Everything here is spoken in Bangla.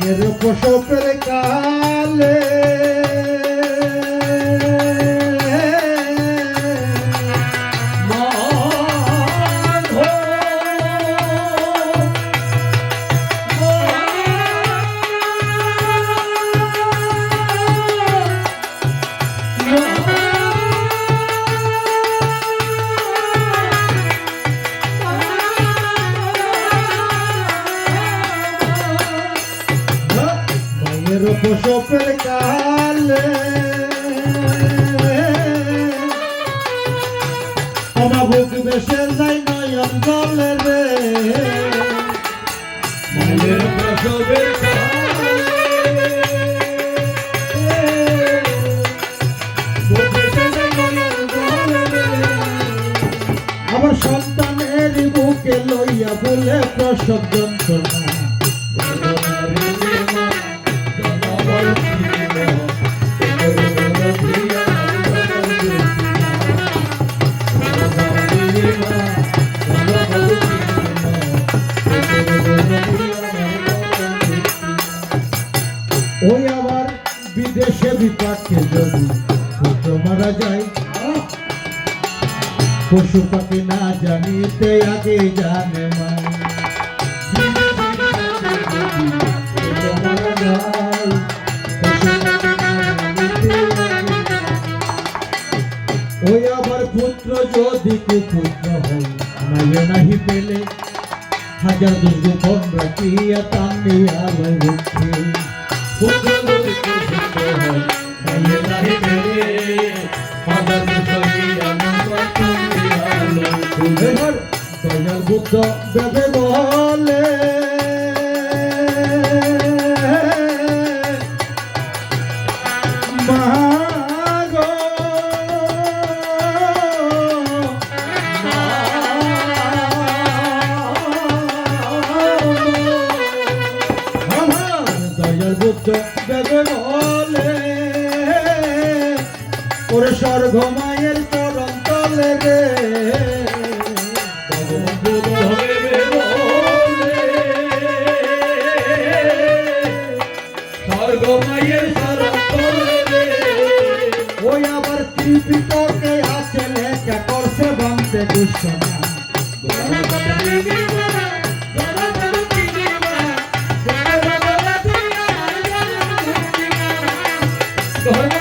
মায়ের প্রসবের কালে প্রসবের কালে আমার বুক বেশে যাই নয়ন জলে রে মায়ের প্রসবের কালে বুক বেশে যাই নয়ন জলে রে আমার সন্তানের বুকে লইয়া বলে প্রসব যন্ত্রণা ওই আবার বিদেশে বিপাকে যদি পশু মারা যায় পশু পাখি না জানিতে আগে জানে ওই আবার পুত্র যদি কুপুত্র হয় নাইয়ে নাহি পেলে হাজার দুর্গোপন রাখিয়া টানিয়া লইছে পুত্র যদি কুপুত্র হয় নাইয়ে নাহি পেলে হাজার দুর্গিয়া টানিয়া লইছে দয়াল বুদ্ধ বেদে বলে দেবে বলে ওরে স্বর্গ মায়ের চরণ তলে রে স্বর্গ মায়ের চরণ তলে রে ওই আবার ত্রিপিটকে আছে লেখা করছে বানতে দুঃসনা Go ahead.